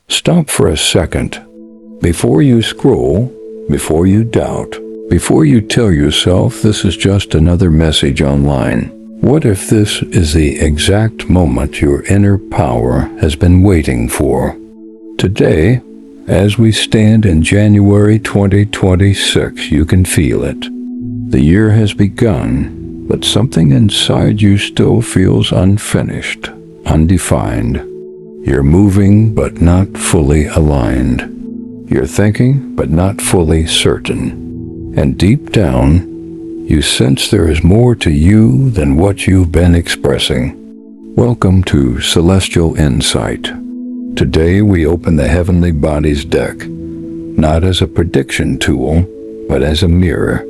Stop for a second. Before you scroll, before you doubt, before you tell yourself this is just another message online, what if this is the exact moment your inner power has been waiting for? Today, as we stand in January 2026, you can feel it. The year has begun, but something inside you still feels unfinished, undefined. You're moving, but not fully aligned. You're thinking, but not fully certain. And deep down, you sense there is more to you than what you've been expressing. Welcome to Celestial Insight. Today we open the Heavenly Bodies deck, not as a prediction tool, but as a mirror.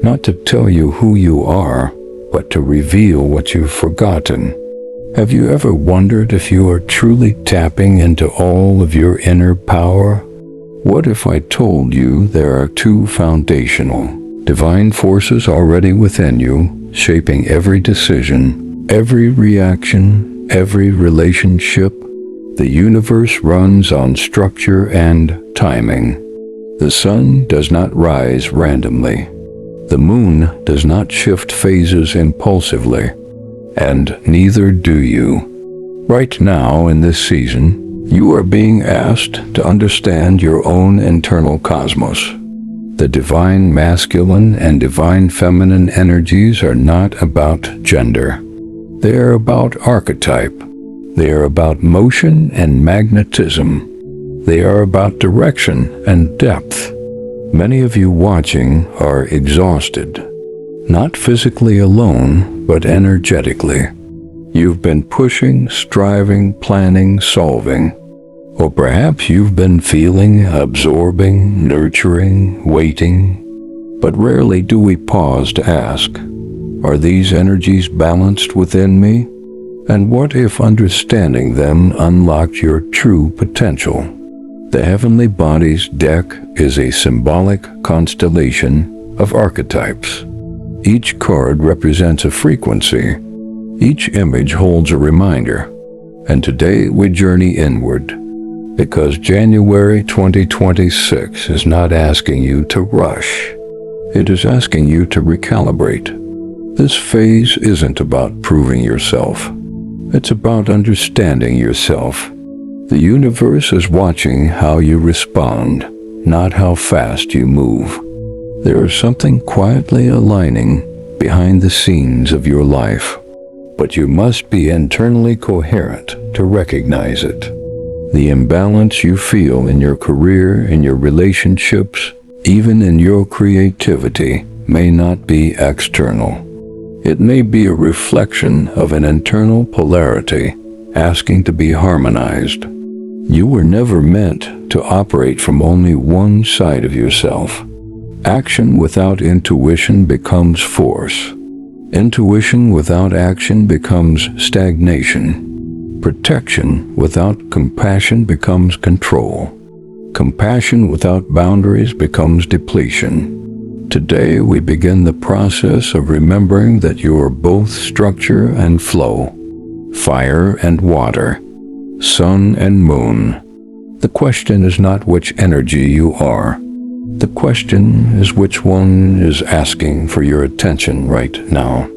Not to tell you who you are, but to reveal what you've forgotten. Have you ever wondered if you are truly tapping into all of your inner power? What if I told you there are two foundational, divine forces already within you, shaping every decision, every reaction, every relationship? The universe runs on structure and timing. The sun does not rise randomly. The moon does not shift phases impulsively, and neither do you. Right now in this season, you are being asked to understand your own internal cosmos. The divine masculine and divine feminine energies are not about gender. They are about archetype. They are about motion and magnetism. They are about direction and depth. Many of you watching are exhausted, not physically alone, but energetically. You've been pushing, striving, planning, solving. Or perhaps you've been feeling, absorbing, nurturing, waiting. But rarely do we pause to ask, are these energies balanced within me? And what if understanding them unlocked your true potential? The Heavenly Bodies deck is a symbolic constellation of archetypes. Each card represents a frequency. Each image holds a reminder. And today we journey inward, because January 2026 is not asking you to rush. It is asking you to recalibrate. This phase isn't about proving yourself. It's about understanding yourself. The universe is watching how you respond, not how fast you move. There is something quietly aligning behind the scenes of your life, but you must be internally coherent to recognize it. The imbalance you feel in your career, in your relationships, even in your creativity, may not be external. It may be a reflection of an internal polarity asking to be harmonized. You were never meant to operate from only one side of yourself. Action without intuition becomes force. Intuition without action becomes stagnation. Protection without compassion becomes control. Compassion without boundaries becomes depletion. Today we begin the process of remembering that you are both structure and flow, fire and water, sun and moon. The question is not which energy you are. The question is which one is asking for your attention right now.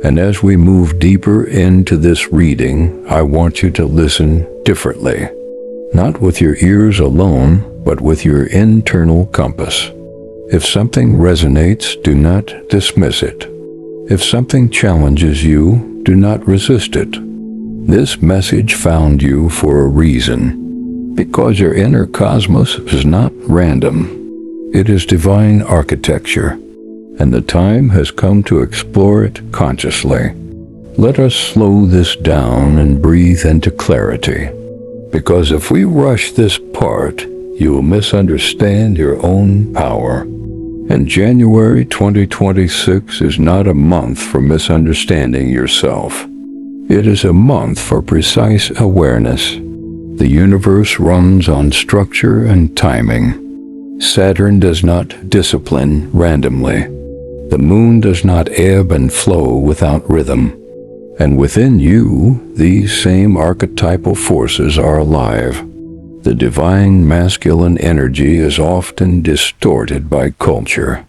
And as we move deeper into this reading, I want you to listen differently. Not with your ears alone, but with your internal compass. If something resonates, do not dismiss it. If something challenges you, do not resist it. This message found you for a reason, because your inner cosmos is not random. It is divine architecture, and the time has come to explore it consciously. Let us slow this down and breathe into clarity, because if we rush this part, you will misunderstand your own power. And January 2026 is not a month for misunderstanding yourself. It is a month for precise awareness. The universe runs on structure and timing. Saturn does not discipline randomly. The moon does not ebb and flow without rhythm. And within you, these same archetypal forces are alive. The divine masculine energy is often distorted by culture.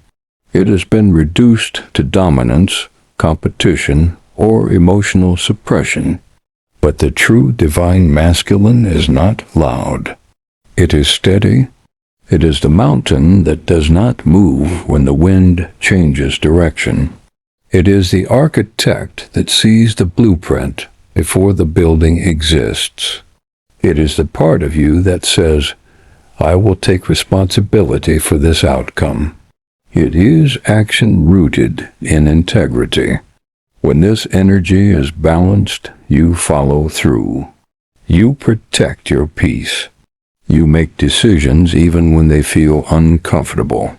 It has been reduced to dominance, competition, or emotional suppression. But the true divine masculine is not loud. It is steady. It is the mountain that does not move when the wind changes direction. It is the architect that sees the blueprint before the building exists. It is the part of you that says, I will take responsibility for this outcome. It is action rooted in integrity. When this energy is balanced, you follow through. You protect your peace. You make decisions even when they feel uncomfortable.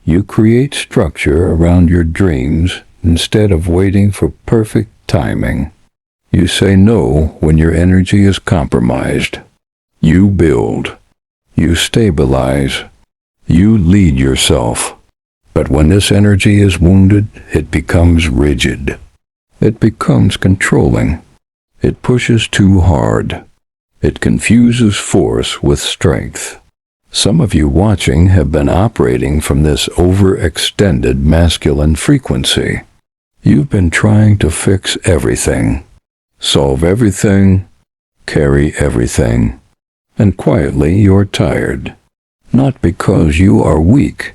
You create structure around your dreams instead of waiting for perfect timing. You say no when your energy is compromised. You build. You stabilize. You lead yourself. But when this energy is wounded, it becomes rigid. It becomes controlling. It pushes too hard. It confuses force with strength. Some of you watching have been operating from this overextended masculine frequency. You've been trying to fix everything, solve everything, carry everything, and quietly you're tired. Not because you are weak,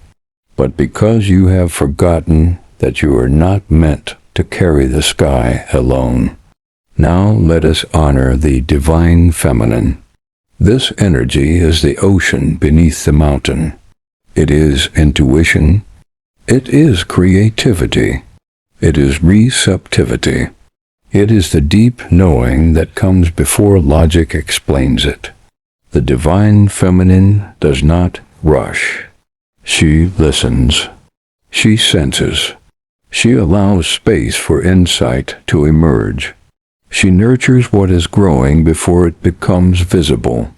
but because you have forgotten that you are not meant to carry the sky alone. Now let us honor the divine feminine. This energy is the ocean beneath the mountain. It is intuition. It is creativity. It is receptivity. It is the deep knowing that comes before logic explains it. The divine feminine does not rush. She listens. She senses. She allows space for insight to emerge. She nurtures what is growing before it becomes visible.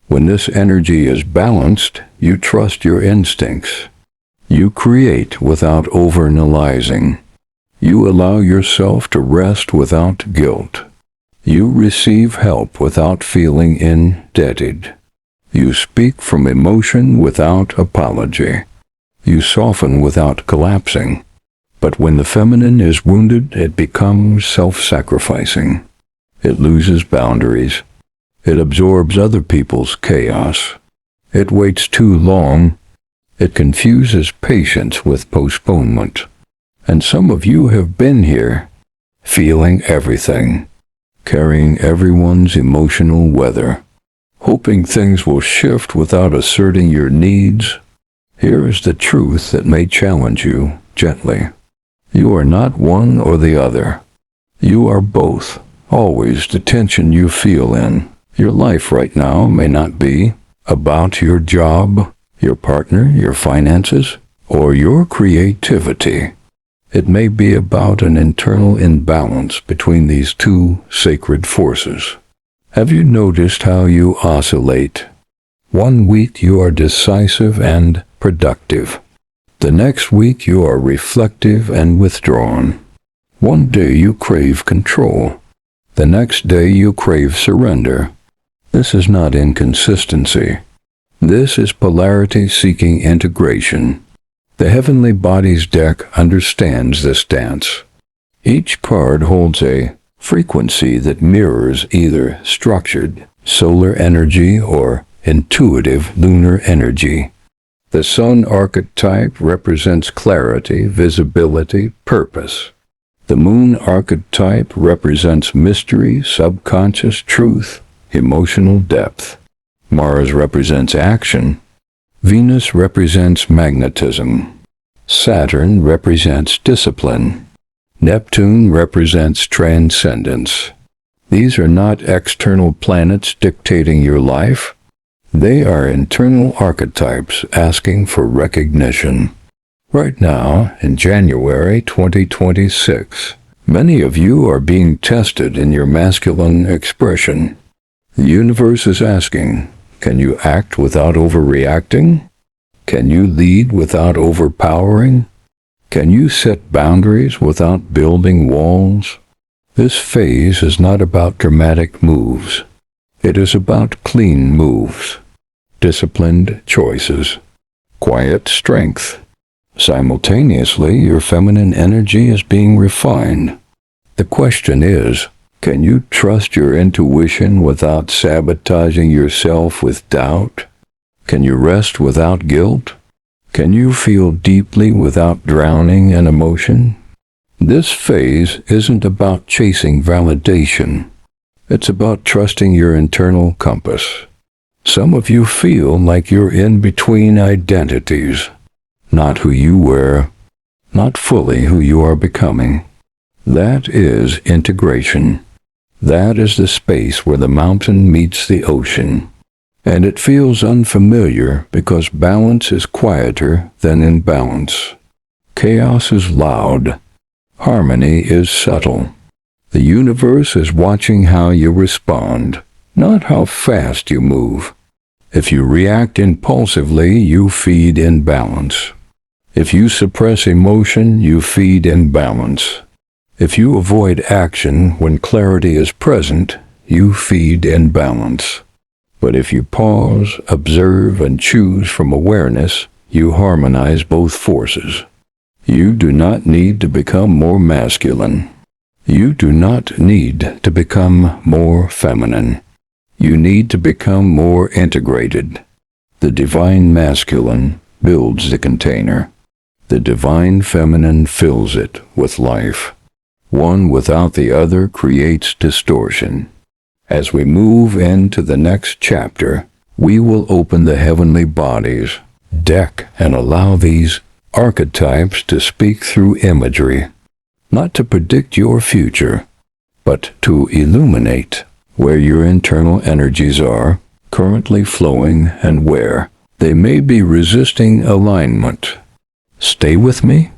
When this energy is balanced, you trust your instincts. You create without overanalyzing. You allow yourself to rest without guilt. You receive help without feeling indebted. You speak from emotion without apology. You soften without collapsing. But when the feminine is wounded, it becomes self-sacrificing. It loses boundaries. It absorbs other people's chaos. It waits too long. It confuses patience with postponement. And some of you have been here, feeling everything, carrying everyone's emotional weather, hoping things will shift without asserting your needs. Here is the truth that may challenge you gently. You are not one or the other. You are both, always the tension you feel in. Your life right now may not be about your job, your partner, your finances, or your creativity. It may be about an internal imbalance between these two sacred forces. Have you noticed how you oscillate? One week you are decisive and productive. The next week you are reflective and withdrawn. One day you crave control. The next day you crave surrender. This is not inconsistency. This is polarity seeking integration. The Heavenly Bodies deck understands this dance. Each card holds a frequency that mirrors either structured solar energy or intuitive lunar energy. The Sun archetype represents clarity, visibility, purpose. The Moon archetype represents mystery, subconscious truth, emotional depth. Mars represents action. Venus represents magnetism. Saturn represents discipline. Neptune represents transcendence. These are not external planets dictating your life. They are internal archetypes asking for recognition. Right now, in January 2026, many of you are being tested in your masculine expression. The universe is asking, can you act without overreacting? Can you lead without overpowering? Can you set boundaries without building walls? This phase is not about dramatic moves. It is about clean moves. disciplined choices, quiet strength. Simultaneously, your feminine energy is being refined. The question is, can you trust your intuition without sabotaging yourself with doubt? Can you rest without guilt? Can you feel deeply without drowning in emotion? This phase isn't about chasing validation. It's about trusting your internal compass. Some of you feel like you're in between identities, not who you were, not fully who you are becoming. That is integration. That is the space where the mountain meets the ocean. And it feels unfamiliar because balance is quieter than imbalance. Chaos is loud. Harmony is subtle. The universe is watching how you respond, not how fast you move. If you react impulsively, you feed imbalance. If you suppress emotion, you feed imbalance. If you avoid action when clarity is present, you feed imbalance. But if you pause, observe, and choose from awareness, you harmonize both forces. You do not need to become more masculine. You do not need to become more feminine. You need to become more integrated. The divine masculine builds the container. The divine feminine fills it with life. One without the other creates distortion. As we move into the next chapter, we will open the heavenly bodies, deck, and allow these archetypes to speak through imagery, not to predict your future, but to illuminate where your internal energies are currently flowing and where they may be resisting alignment. Stay with me,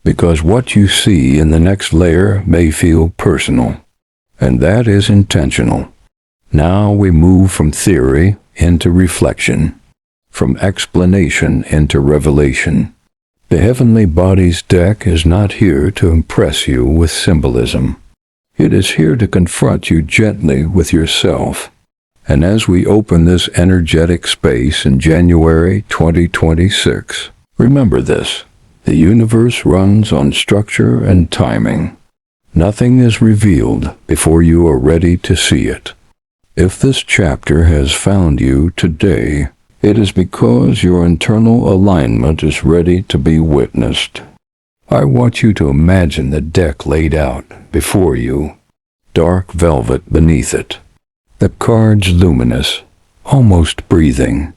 because what you see in the next layer may feel personal, and that is intentional. Now we move from theory into reflection, from explanation into revelation. The Heavenly Bodies deck is not here to impress you with symbolism. It is here to confront you gently with yourself. And as we open this energetic space in January 2026, remember this: the universe runs on structure and timing. Nothing is revealed before you are ready to see it. If this chapter has found you today, it is because your internal alignment is ready to be witnessed. I want you to imagine the deck laid out before you, dark velvet beneath it, the cards luminous, almost breathing,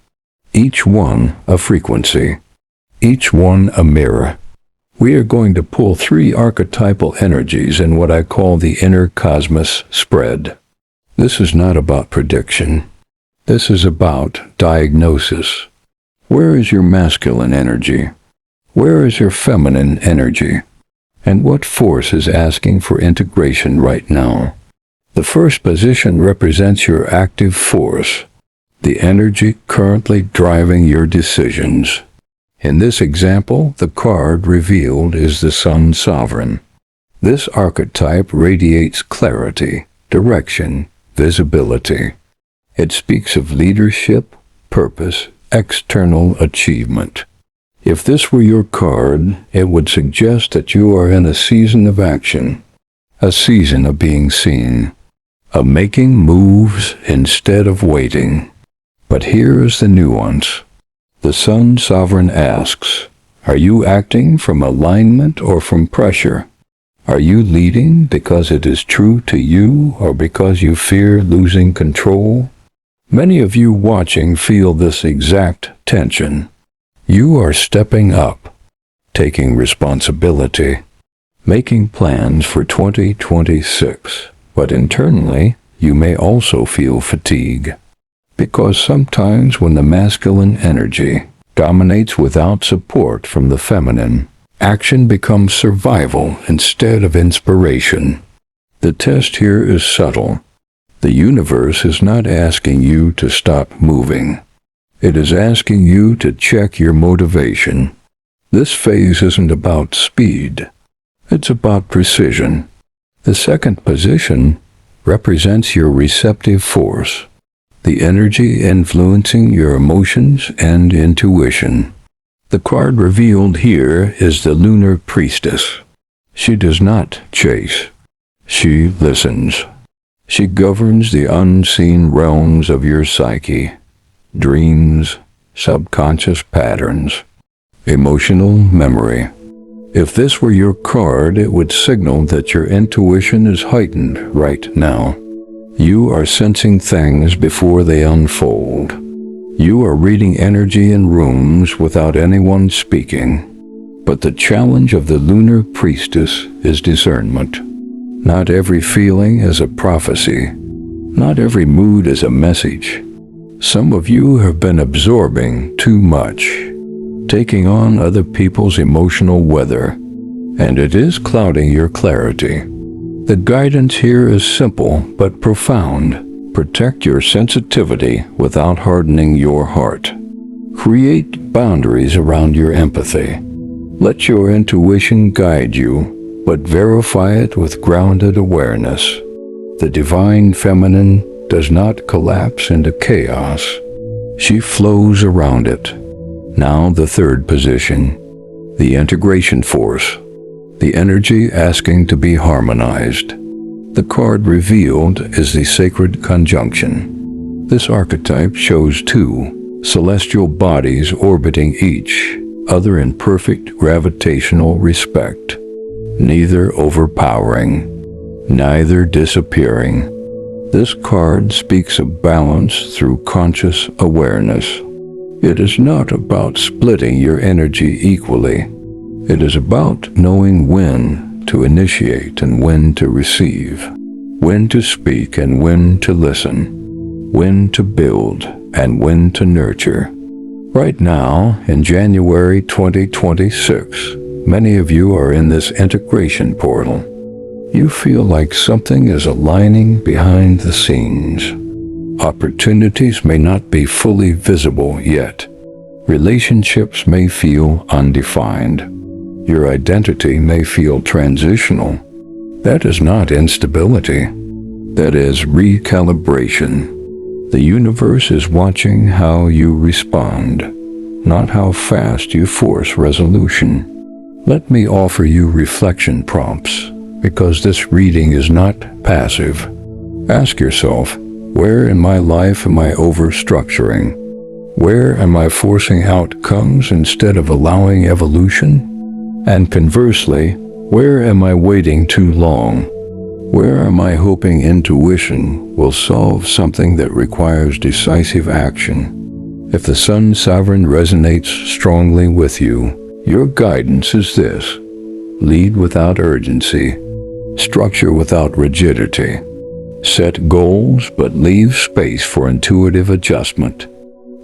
each one a frequency, each one a mirror. We are going to pull 3 archetypal energies in what I call the inner cosmos spread. This is not about prediction. This is about diagnosis. Where is your masculine energy? Where is your feminine energy? And what force is asking for integration right now? The first position represents your active force, the energy currently driving your decisions. In this example, the card revealed is the Sun Sovereign. This archetype radiates clarity, direction, visibility. It speaks of leadership, purpose, external achievement. If this were your card, it would suggest that you are in a season of action, a season of being seen, of making moves instead of waiting. But here is the nuance. The Sun Sovereign asks, are you acting from alignment or from pressure? Are you leading because it is true to you or because you fear losing control? Many of you watching feel this exact tension. You are stepping up, taking responsibility, making plans for 2026, but internally you may also feel fatigue. Because sometimes when the masculine energy dominates without support from the feminine, action becomes survival instead of inspiration. The test here is subtle. The universe is not asking you to stop moving. It is asking you to check your motivation. This phase isn't about speed. It's about precision. The second position represents your receptive force, the energy influencing your emotions and intuition. The card revealed here is the lunar priestess. She does not chase. She listens. She governs the unseen realms of your psyche, dreams, subconscious patterns, emotional memory. If this were your card, it would signal that your intuition is heightened right now. You are sensing things before they unfold. You are reading energy in rooms without anyone speaking. But the challenge of the lunar priestess is discernment. Not every feeling is a prophecy. Not every mood is a message. Some of you have been absorbing too much, taking on other people's emotional weather, and it is clouding your clarity. The guidance here is simple but profound. Protect your sensitivity without hardening your heart. Create boundaries around your empathy. Let your intuition guide you, but verify it with grounded awareness. The divine feminine does not collapse into chaos. She flows around it. Now the third position, the integration force, the energy asking to be harmonized. The card revealed is the sacred conjunction. This archetype shows two celestial bodies orbiting each other in perfect gravitational respect, neither overpowering, neither disappearing. This card speaks of balance through conscious awareness. It is not about splitting your energy equally. It is about knowing when to initiate and when to receive, when to speak and when to listen, when to build and when to nurture. Right now, in January 2026, many of you are in this integration portal. You feel like something is aligning behind the scenes. Opportunities may not be fully visible yet. Relationships may feel undefined. Your identity may feel transitional. That is not instability. That is recalibration. The universe is watching how you respond, not how fast you force resolution. Let me offer you reflection prompts, because this reading is not passive. Ask yourself, where in my life am I overstructuring? Where am I forcing outcomes instead of allowing evolution? And conversely, where am I waiting too long? Where am I hoping intuition will solve something that requires decisive action? If the Sun Sovereign resonates strongly with you, your guidance is this: lead without urgency, structure without rigidity, set goals but leave space for intuitive adjustment.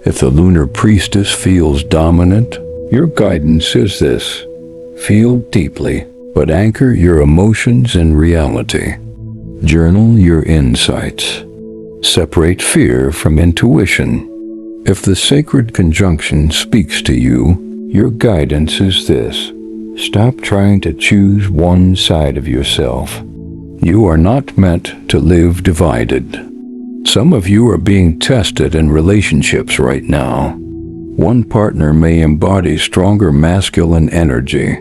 If the lunar priestess feels dominant, your guidance is this: feel deeply, but anchor your emotions in reality. Journal your insights. Separate fear from intuition. If the sacred conjunction speaks to you, your guidance is this: stop trying to choose one side of yourself. You are not meant to live divided. Some of you are being tested in relationships right now. One partner may embody stronger masculine energy,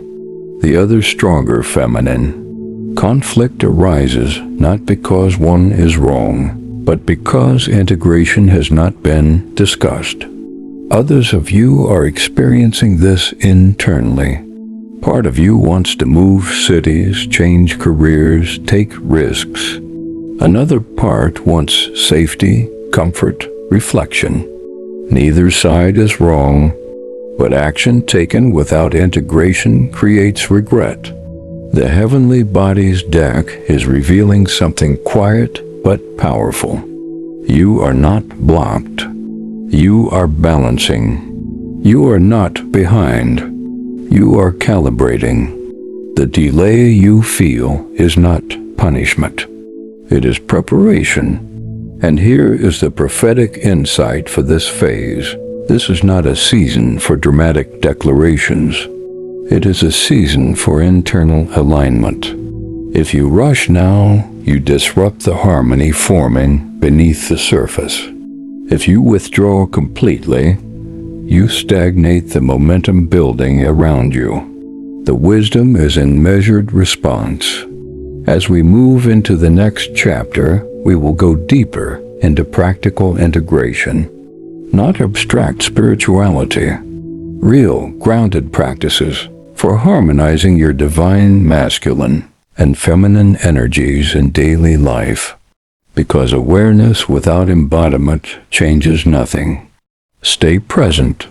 the other stronger feminine. Conflict arises not because one is wrong, but because integration has not been discussed. Others of you are experiencing this internally. Part of you wants to move cities, change careers, take risks. Another part wants safety, comfort, reflection. Neither side is wrong, but action taken without integration creates regret. The Heavenly Bodies deck is revealing something quiet but powerful. You are not blocked. You are balancing. You are not behind. You are calibrating. The delay you feel is not punishment. It is preparation. And here is the prophetic insight for this phase. This is not a season for dramatic declarations. It is a season for internal alignment. If you rush now, you disrupt the harmony forming beneath the surface. If you withdraw completely, you stagnate the momentum building around you. The wisdom is in measured response. As we move into the next chapter, we will go deeper into practical integration, not abstract spirituality, real grounded practices for harmonizing your divine masculine and feminine energies in daily life. Because awareness without embodiment changes nothing. Stay present.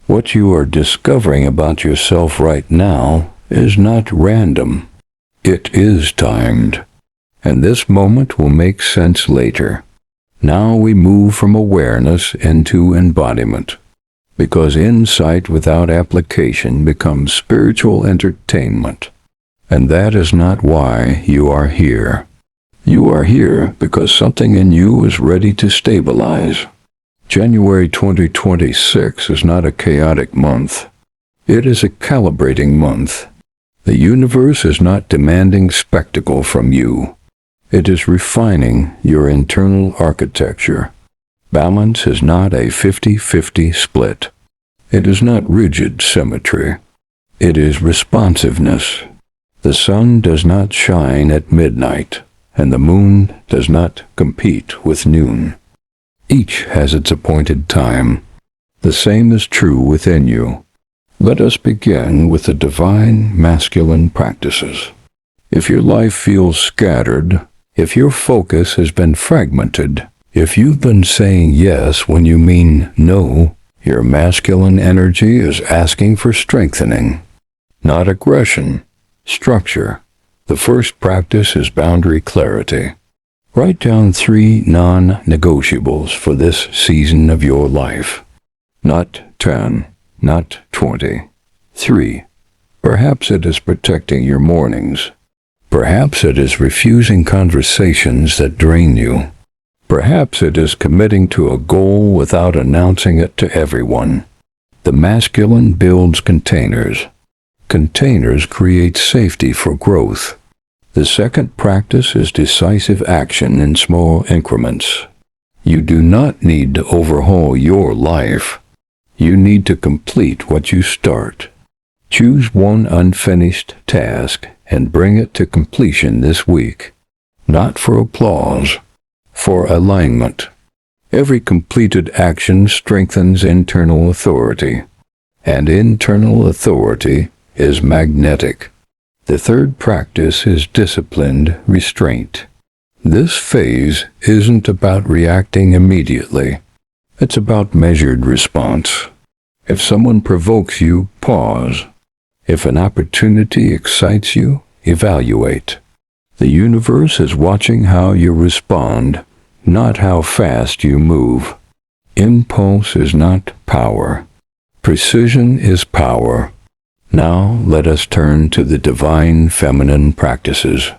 What you are discovering about yourself right now is not random. It is timed. And this moment will make sense later. Now we move from awareness into embodiment. Because insight without application becomes spiritual entertainment. And that is not why you are here. You are here because something in you is ready to stabilize. January 2026 is not a chaotic month. It is a calibrating month. The universe is not demanding spectacle from you. It is refining your internal architecture. Balance is not a 50-50 split. It is not rigid symmetry. It is responsiveness. The sun does not shine at midnight, and the moon does not compete with noon. Each has its appointed time. The same is true within you. Let us begin with the divine masculine practices. If your life feels scattered, if your focus has been fragmented, if you've been saying yes when you mean no, your masculine energy is asking for strengthening, not aggression, structure. The first practice is boundary clarity. Write down 3 non-negotiables for this season of your life. Not 10, not 20. 3. Perhaps it is protecting your mornings. Perhaps it is refusing conversations that drain you. Perhaps it is committing to a goal without announcing it to everyone. The masculine builds containers. Containers create safety for growth. The second practice is decisive action in small increments. You do not need to overhaul your life. You need to complete what you start. Choose one unfinished task and bring it to completion this week. Not for applause, for alignment. Every completed action strengthens internal authority, and internal authority is magnetic. The third practice is disciplined restraint. This phase isn't about reacting immediately. It's about measured response. If someone provokes you, pause. If an opportunity excites you, evaluate. The universe is watching how you respond, not how fast you move. Impulse is not power. Precision is power. Now let us turn to the divine feminine practices.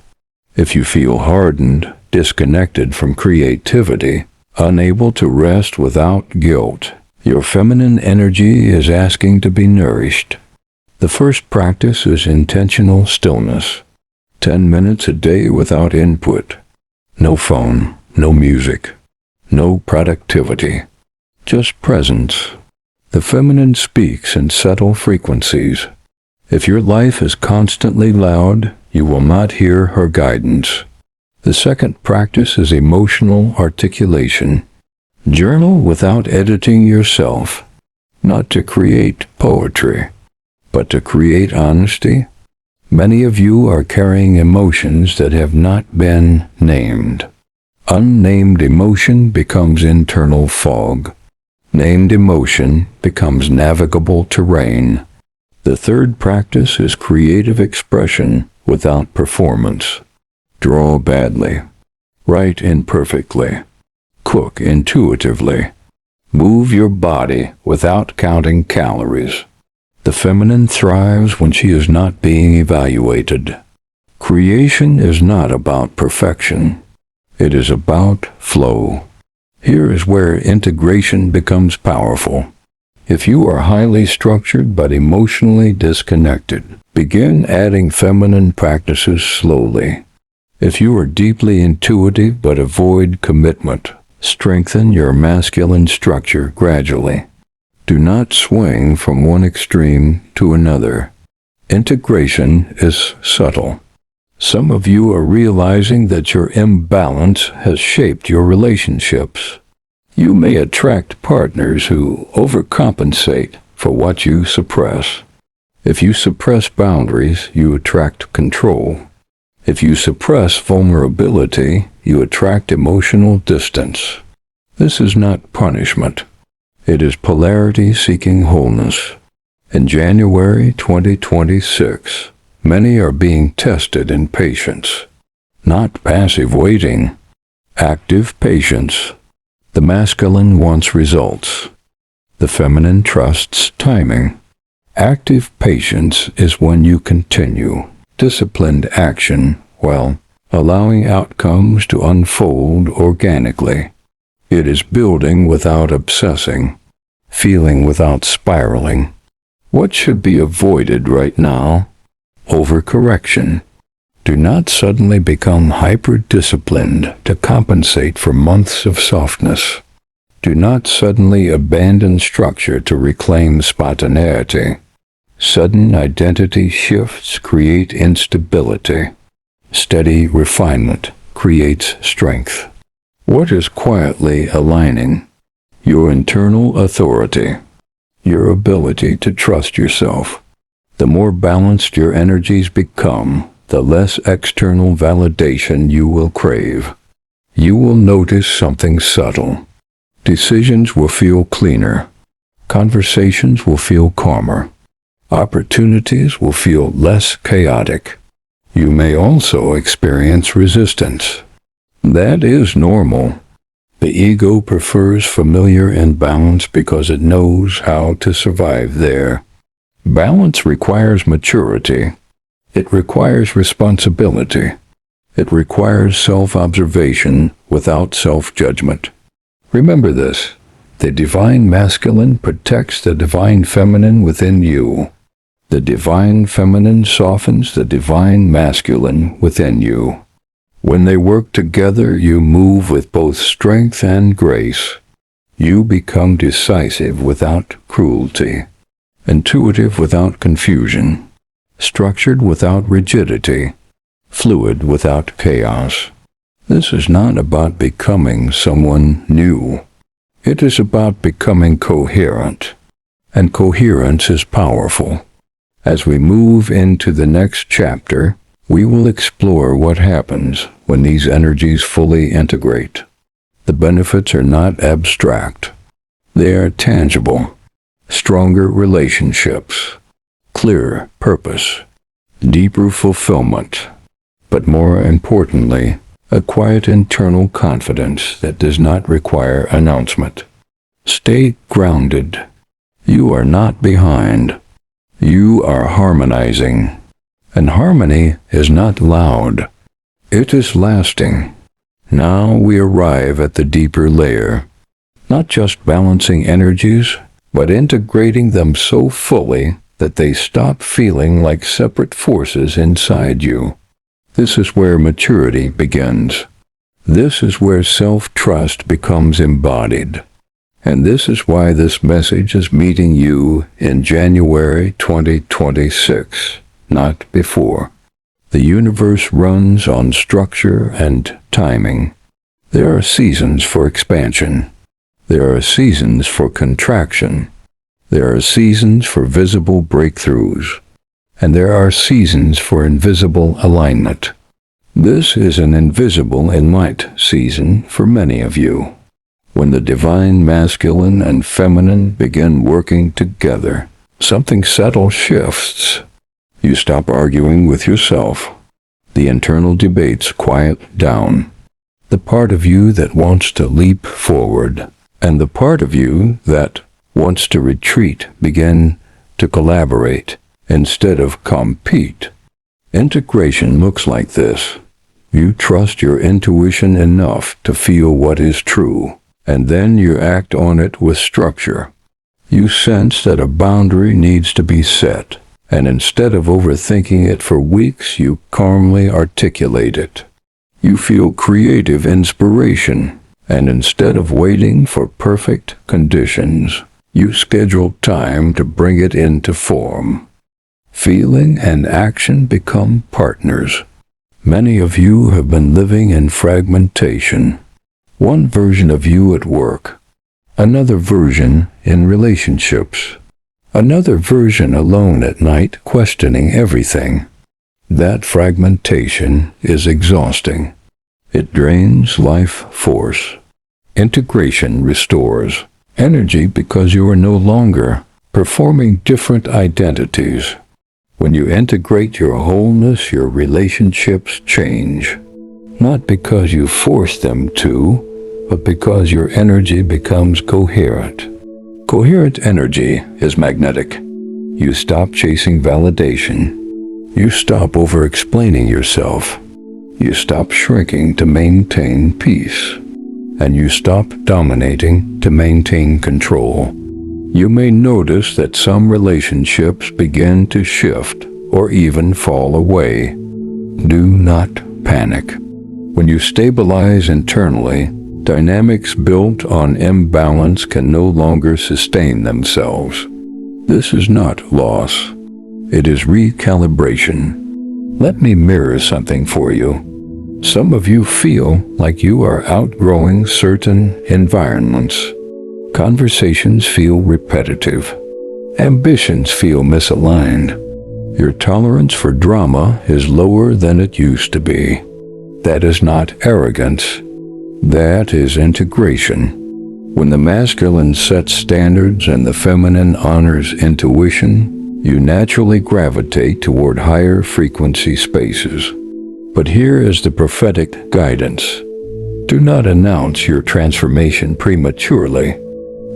If you feel hardened, disconnected from creativity, unable to rest without guilt, your feminine energy is asking to be nourished. The first practice is intentional stillness. 10 minutes a day without input. No phone, no music, no productivity. Just presence. The feminine speaks in subtle frequencies. If your life is constantly loud, you will not hear her guidance. The second practice is emotional articulation. Journal without editing yourself, not to create poetry, but to create honesty. Many of you are carrying emotions that have not been named. Unnamed emotion becomes internal fog. Named emotion becomes navigable terrain. The third practice is creative expression without performance. Draw badly. Write imperfectly. Cook intuitively. Move your body without counting calories. The feminine thrives when she is not being evaluated. Creation is not about perfection. It is about flow. Here is where integration becomes powerful. If you are highly structured but emotionally disconnected, begin adding feminine practices slowly. If you are deeply intuitive but avoid commitment, Strengthen your masculine structure gradually. Do not swing from one extreme to another. Integration is subtle. Some of you are realizing that your imbalance has shaped your relationships. You may attract partners who overcompensate for what you suppress. If you suppress boundaries, you attract control. If you suppress vulnerability, you attract emotional distance. This is not punishment. It is polarity seeking wholeness. In January 2026, many are being tested in patience. Not passive waiting, active patience. The masculine wants results. The feminine trusts timing. Active patience is when you continue disciplined action while allowing outcomes to unfold organically. It is building without obsessing, feeling without spiraling. What should be avoided right now? Overcorrection. Do not suddenly become hyper-disciplined to compensate for months of softness. Do not suddenly abandon structure to reclaim spontaneity. Sudden identity shifts create instability. Steady refinement creates strength. What is quietly aligning? Your internal authority. Your ability to trust yourself. The more balanced your energies become, the less external validation you will crave. You will notice something subtle. Decisions will feel cleaner. Conversations will feel calmer. Opportunities will feel less chaotic. You may also experience resistance. That is normal. The ego prefers familiar imbalance because it knows how to survive there. Balance requires maturity. It requires responsibility. It requires self-observation without self-judgment. Remember this: the divine masculine protects the divine feminine within you. The divine feminine softens the divine masculine within you. When they work together, you move with both strength and grace. You become decisive without cruelty, intuitive without confusion, structured without rigidity, fluid without chaos. This is not about becoming someone new. It is about becoming coherent, and coherence is powerful. As we move into the next chapter, we will explore what happens when these energies fully integrate. The benefits are not abstract. They are tangible. Stronger relationships, clearer purpose, deeper fulfillment, but more importantly, a quiet internal confidence that does not require announcement. Stay grounded. You are not behind. You are harmonizing. And harmony is not loud. It is lasting. Now we arrive at the deeper layer. Not just balancing energies, but integrating them so fully that they stop feeling like separate forces inside you. This is where maturity begins. This is where self-trust becomes embodied. And this is why this message is meeting you in January 2026, not before. The universe runs on structure and timing. There are seasons for expansion. There are seasons for contraction. There are seasons for visible breakthroughs. And there are seasons for invisible alignment. This is an invisible in light season for many of you. When the divine masculine and feminine begin working together, something subtle shifts. You stop arguing with yourself. The internal debates quiet down. The part of you that wants to leap forward and the part of you that wants to retreat begin to collaborate instead of compete. Integration looks like this. You trust your intuition enough to feel what is true, and then you act on it with structure. You sense that a boundary needs to be set, and instead of overthinking it for weeks, you calmly articulate it. You feel creative inspiration, And instead of waiting for perfect conditions, you schedule time to bring it into form. Feeling and action become partners. Many of you have been living in fragmentation. One version of you at work, another version in relationships, another version alone at night questioning everything. That fragmentation is exhausting. It drains life force. Integration restores energy because you are no longer performing different identities. When you integrate your wholeness, your relationships change. Not because you force them to, but because your energy becomes coherent. Coherent energy is magnetic. You stop chasing validation. You stop over-explaining yourself. You stop shrinking to maintain peace. And you stop dominating to maintain control. You may notice that some relationships begin to shift or even fall away. Do not panic. When you stabilize internally, dynamics built on imbalance can no longer sustain themselves. This is not loss. It is recalibration. Let me mirror something for you. Some of you feel like you are outgrowing certain environments. Conversations feel repetitive. Ambitions feel misaligned. Your tolerance for drama is lower than it used to be. That is not arrogance. That is integration. When the masculine sets standards and the feminine honors intuition, you naturally gravitate toward higher frequency spaces. But here is the prophetic guidance. Do not announce your transformation prematurely.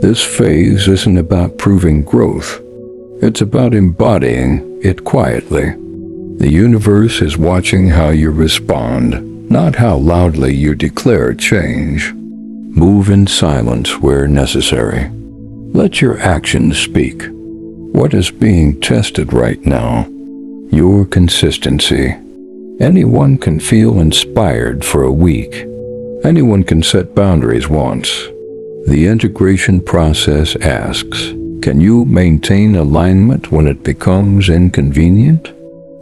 This phase isn't about proving growth. It's about embodying it quietly. The universe is watching how you respond, not how loudly you declare change. Move in silence where necessary. Let your actions speak. What is being tested right now? Your consistency. Anyone can feel inspired for a week. Anyone can set boundaries once. The integration process asks, can you maintain alignment when it becomes inconvenient?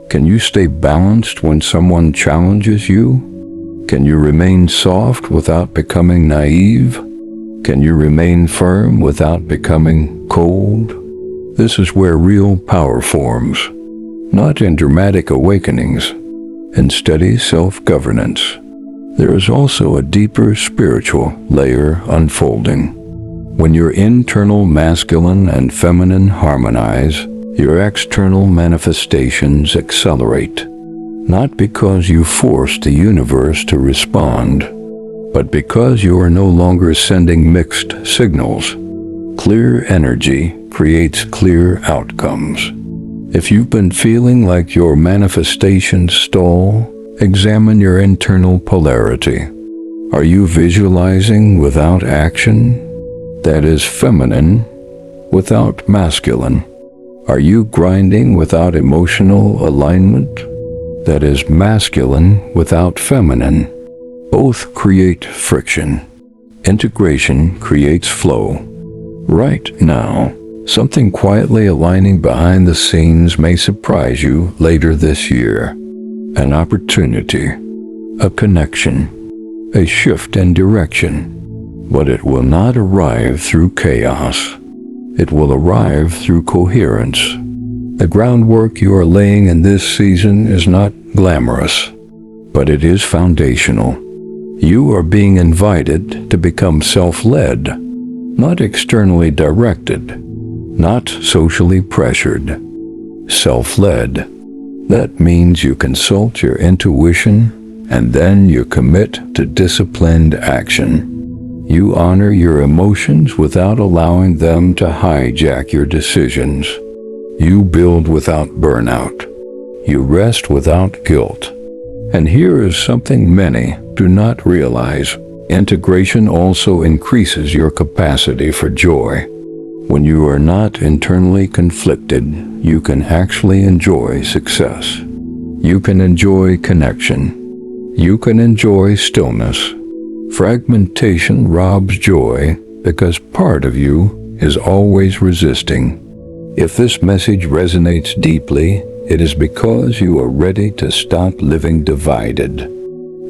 Can you stay balanced when someone challenges you? Can you remain soft without becoming naive? Can you remain firm without becoming cold? This is where real power forms, not in dramatic awakenings, in steady self-governance. There is also a deeper spiritual layer unfolding. When your internal masculine and feminine harmonize, your external manifestations accelerate. Not because you force the universe to respond, but because you are no longer sending mixed signals. Clear energy creates clear outcomes. If you've been feeling like your manifestations stall, examine your internal polarity. Are you visualizing without action? That is feminine without masculine. Are you grinding without emotional alignment? That is masculine without feminine. Both create friction. Integration creates flow. Right now, something quietly aligning behind the scenes may surprise you later this year. An opportunity, a connection, a shift in direction. But it will not arrive through chaos. It will arrive through coherence. The groundwork you are laying in this season is not glamorous, but it is foundational. You are being invited to become self-led, not externally directed, not socially pressured. Self-led. That means you consult your intuition and then you commit to disciplined action. You honor your emotions without allowing them to hijack your decisions. You build without burnout. You rest without guilt. And here is something many do not realize. Integration also increases your capacity for joy. When you are not internally conflicted, you can actually enjoy success. You can enjoy connection. You can enjoy stillness. Fragmentation robs joy because part of you is always resisting. If this message resonates deeply, it is because you are ready to stop living divided.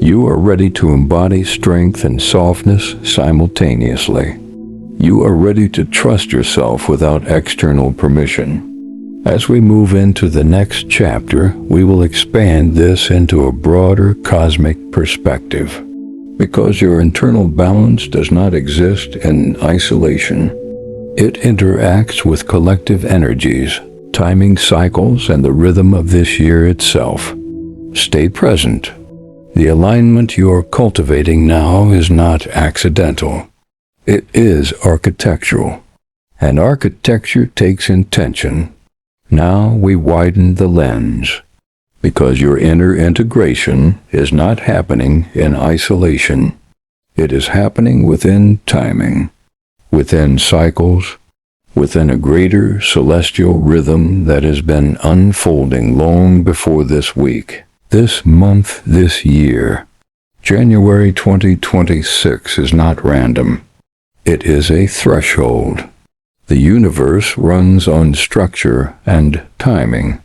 You are ready to embody strength and softness simultaneously. You are ready to trust yourself without external permission. As we move into the next chapter, we will expand this into a broader cosmic perspective. Because your internal balance does not exist in isolation. It interacts with collective energies, timing cycles, and the rhythm of this year itself. Stay present. The alignment you are cultivating now is not accidental. It is architectural. And architecture takes intention. Now we widen the lens. Because your inner integration is not happening in isolation. It is happening within timing, within cycles, within a greater celestial rhythm that has been unfolding long before this week, this month, this year. January 2026 is not random. It is a threshold. The universe runs on structure and timing.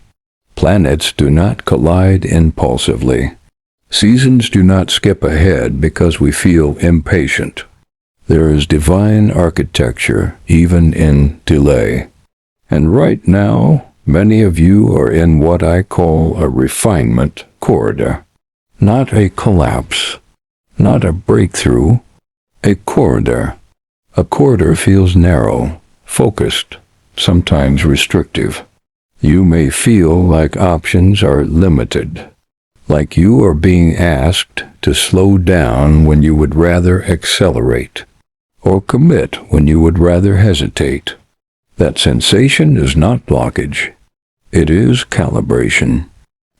Planets do not collide impulsively. Seasons do not skip ahead because we feel impatient. There is divine architecture even in delay. And right now, many of you are in what I call a refinement corridor. Not a collapse, not a breakthrough, a corridor. A corridor feels narrow, focused, sometimes restrictive. You may feel like options are limited, like you are being asked to slow down when you would rather accelerate, or commit when you would rather hesitate. That sensation is not blockage. It is calibration.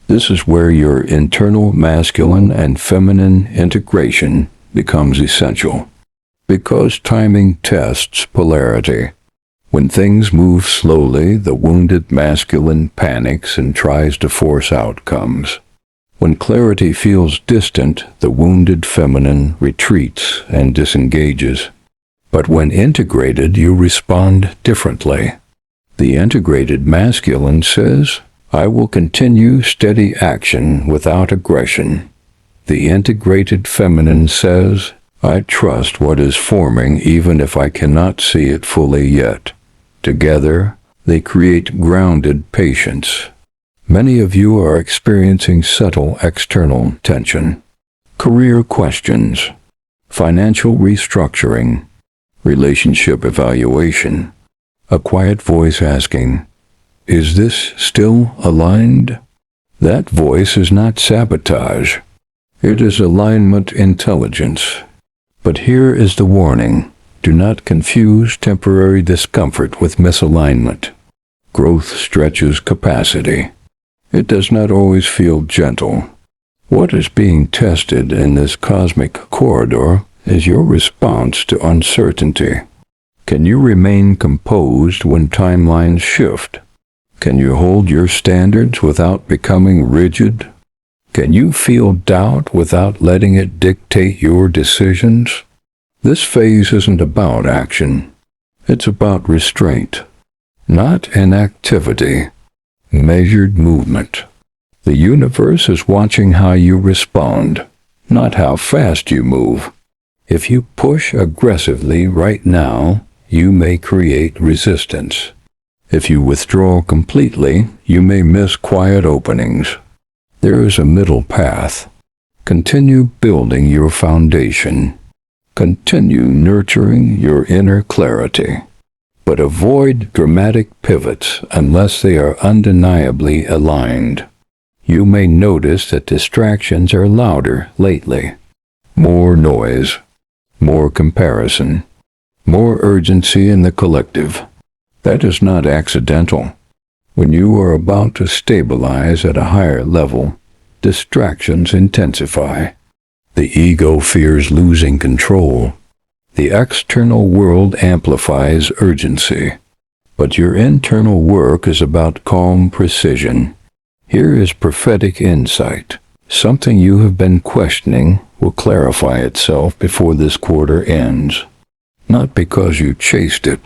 This is where your internal masculine and feminine integration becomes essential, because timing tests polarity. When things move slowly, the wounded masculine panics and tries to force outcomes. When clarity feels distant, the wounded feminine retreats and disengages. But when integrated, you respond differently. The integrated masculine says, "I will continue steady action without aggression." The integrated feminine says, "I trust what is forming even if I cannot see it fully yet." Together, they create grounded patience. Many of you are experiencing subtle external tension, career questions, financial restructuring, relationship evaluation, a quiet voice asking, "Is this still aligned?" That voice is not sabotage. It is alignment intelligence. But here is the warning. Do not confuse temporary discomfort with misalignment. Growth stretches capacity. It does not always feel gentle. What is being tested in this cosmic corridor is your response to uncertainty. Can you remain composed when timelines shift? Can you hold your standards without becoming rigid? Can you feel doubt without letting it dictate your decisions? This phase isn't about action. It's about restraint, not inactivity, measured movement. The universe is watching how you respond, not how fast you move. If you push aggressively right now, you may create resistance. If you withdraw completely, you may miss quiet openings. There is a middle path. Continue building your foundation. Continue nurturing your inner clarity. But avoid dramatic pivots unless they are undeniably aligned. You may notice that distractions are louder lately. More noise, more comparison, more urgency in the collective. That is not accidental. When you are about to stabilize at a higher level, distractions intensify. The ego fears losing control. The external world amplifies urgency. But your internal work is about calm precision. Here is prophetic insight, something you have been questioning will clarify itself before this quarter ends. Not because you chased it,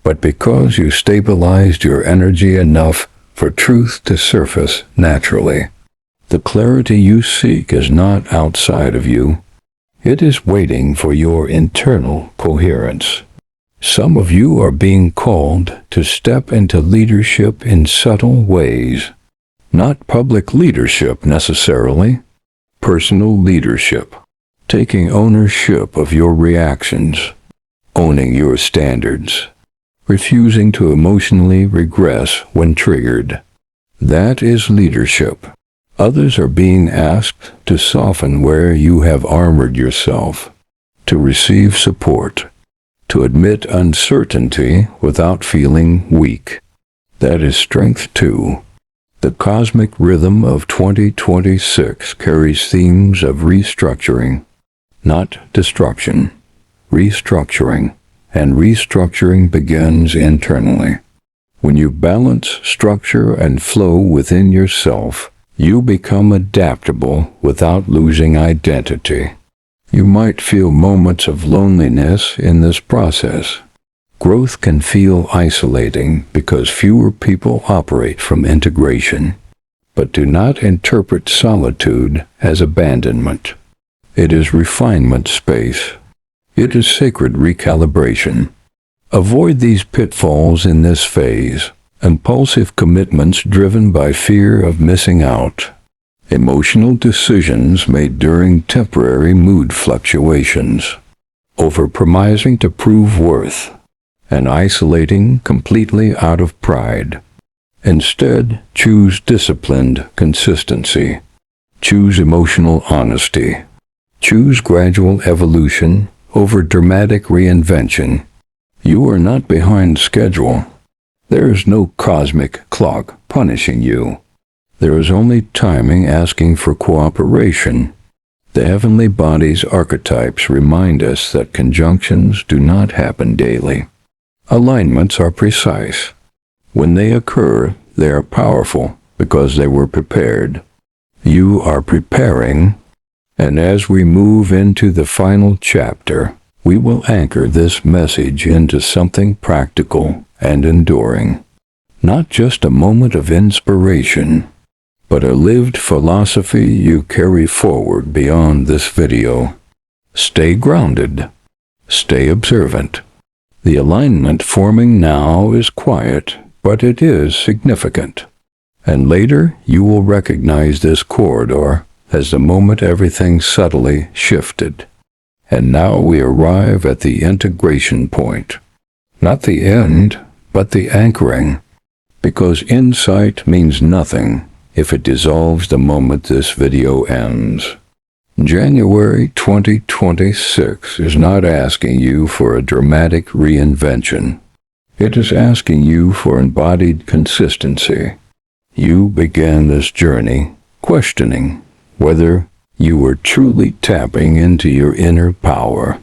but because you stabilized your energy enough for truth to surface naturally. The clarity you seek is not outside of you. It is waiting for your internal coherence. Some of you are being called to step into leadership in subtle ways. Not public leadership necessarily. Personal leadership. Taking ownership of your reactions. Owning your standards. Refusing to emotionally regress when triggered. That is leadership. Others are being asked to soften where you have armored yourself, to receive support, to admit uncertainty without feeling weak. That is strength too. The cosmic rhythm of 2026 carries themes of restructuring, not destruction. Restructuring, and restructuring begins internally. When you balance structure and flow within yourself, you become adaptable without losing identity. You might feel moments of loneliness in this process. Growth can feel isolating because fewer people operate from integration. But do not interpret solitude as abandonment. It is refinement space. It is sacred recalibration. Avoid these pitfalls in this phase. Impulsive commitments driven by fear of missing out. Emotional decisions made during temporary mood fluctuations. Overpromising to prove worth. And isolating completely out of pride. Instead, choose disciplined consistency. Choose emotional honesty. Choose gradual evolution over dramatic reinvention. You are not behind schedule. There is no cosmic clock punishing you. There is only timing asking for cooperation. The heavenly body's archetypes remind us that conjunctions do not happen daily. Alignments are precise. When they occur, they are powerful because they were prepared. You are preparing, and as we move into the final chapter, we will anchor this message into something practical and enduring. Not just a moment of inspiration, but a lived philosophy you carry forward beyond this video. Stay grounded. Stay observant. The alignment forming now is quiet, but it is significant. And later you will recognize this corridor as the moment everything subtly shifted. And now we arrive at the integration point. Not the end, but the anchoring. Because insight means nothing if it dissolves the moment this video ends. January 2026 is not asking you for a dramatic reinvention. It is asking you for embodied consistency. You began this journey questioning whether you were truly tapping into your inner power.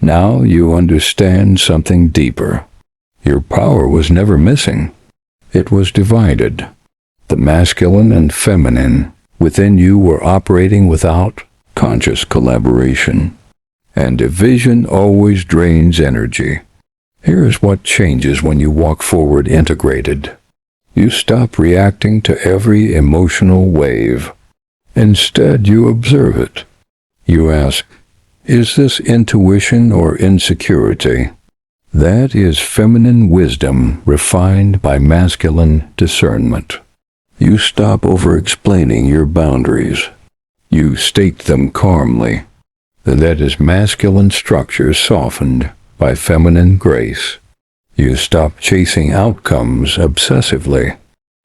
Now you understand something deeper. Your power was never missing. It was divided. The masculine and feminine within you were operating without conscious collaboration. And division always drains energy. Here is what changes when you walk forward integrated. You stop reacting to every emotional wave. Instead, you observe it. You ask, is this intuition or insecurity? That is feminine wisdom refined by masculine discernment. You stop over-explaining your boundaries. You state them calmly. That is masculine structure softened by feminine grace. You stop chasing outcomes obsessively.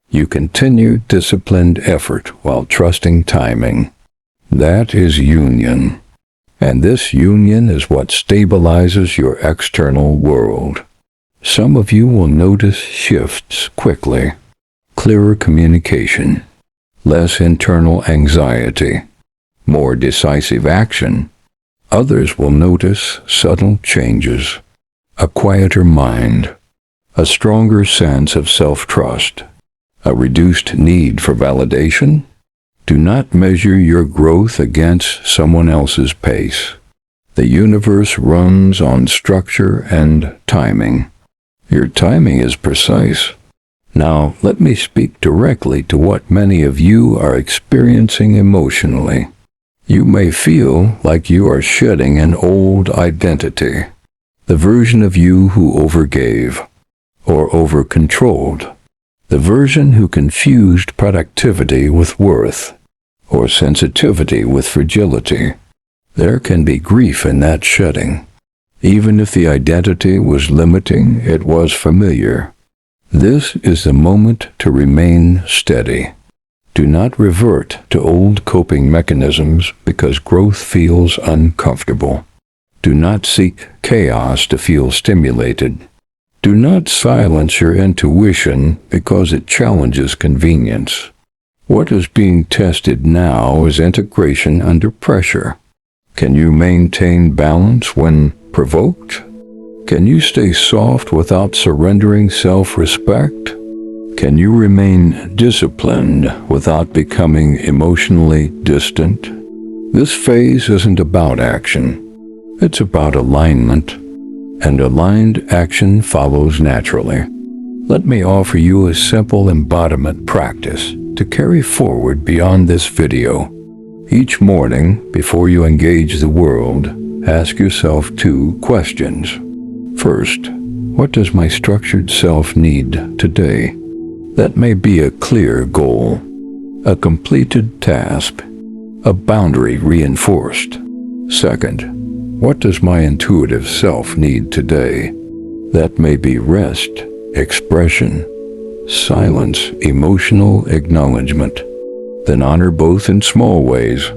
You continue disciplined effort while trusting timing. That is union. And this union is what stabilizes your external world. Some of you will notice shifts quickly. Clearer communication. Less internal anxiety. More decisive action. Others will notice subtle changes. A quieter mind. A stronger sense of self-trust. A reduced need for validation, Do not measure your growth against someone else's pace. The universe runs on structure and timing. Your timing is precise. Now, let me speak directly to what many of you are experiencing emotionally. You may feel like you are shedding an old identity, the version of you who overgave or over-controlled, the version who confused productivity with worth or sensitivity with fragility. There can be grief in that shedding. Even if the identity was limiting, it was familiar. This is the moment to remain steady. Do not revert to old coping mechanisms because growth feels uncomfortable. Do not seek chaos to feel stimulated. Do not silence your intuition because it challenges convenience. What is being tested now is integration under pressure. Can you maintain balance when provoked? Can you stay soft without surrendering self-respect? Can you remain disciplined without becoming emotionally distant? This phase isn't about action. It's about alignment, and aligned action follows naturally. Let me offer you a simple embodiment practice to carry forward beyond this video. Each morning, before you engage the world, ask yourself 2 questions. First, what does my structured self need today? That may be a clear goal, a completed task, a boundary reinforced. Second, what does my intuitive self need today? That may be rest, expression, silence, emotional acknowledgement. Then honor both in small ways.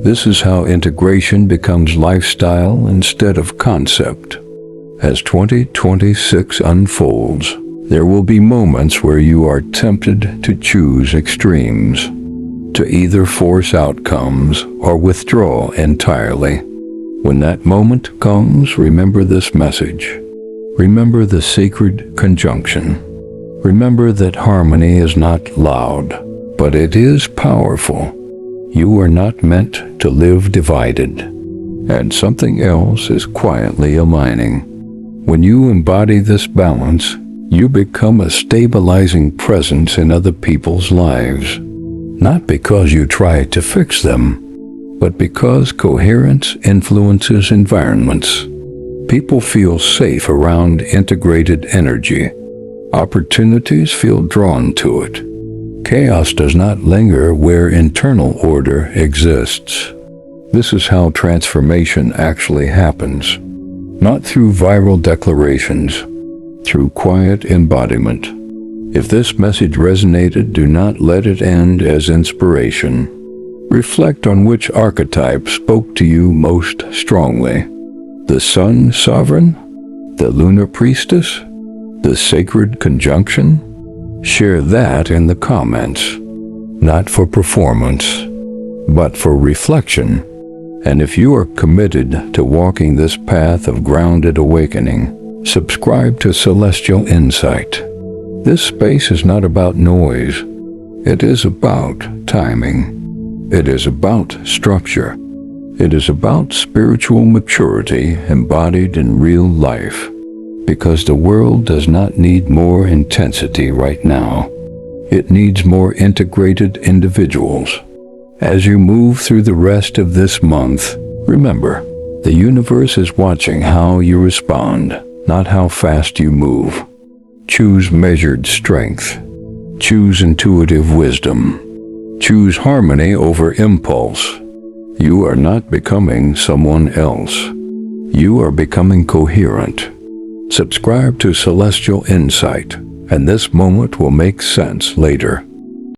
This is how integration becomes lifestyle instead of concept. As 2026 unfolds, there will be moments where you are tempted to choose extremes, to either force outcomes or withdraw entirely. When that moment comes, remember this message. Remember the sacred conjunction. Remember that harmony is not loud, but it is powerful. You are not meant to live divided, and something else is quietly aligning. When you embody this balance, you become a stabilizing presence in other people's lives, not because you try to fix them, but because coherence influences environments. People feel safe around integrated energy. Opportunities feel drawn to it. Chaos does not linger where internal order exists. This is how transformation actually happens. Not through viral declarations, through quiet embodiment. If this message resonated, do not let it end as inspiration. Reflect on which archetype spoke to you most strongly. The Sun Sovereign? The Lunar Priestess? The Sacred Conjunction? Share that in the comments. Not for performance, but for reflection. And if you are committed to walking this path of grounded awakening, subscribe to Celestial Insight. This space is not about noise. It is about timing. It is about structure. It is about spiritual maturity embodied in real life. Because the world does not need more intensity right now. It needs more integrated individuals. As you move through the rest of this month, remember, the universe is watching how you respond, not how fast you move. Choose measured strength. Choose intuitive wisdom. Choose harmony over impulse. You are not becoming someone else. You are becoming coherent. Subscribe to Celestial Insight, and this moment will make sense later.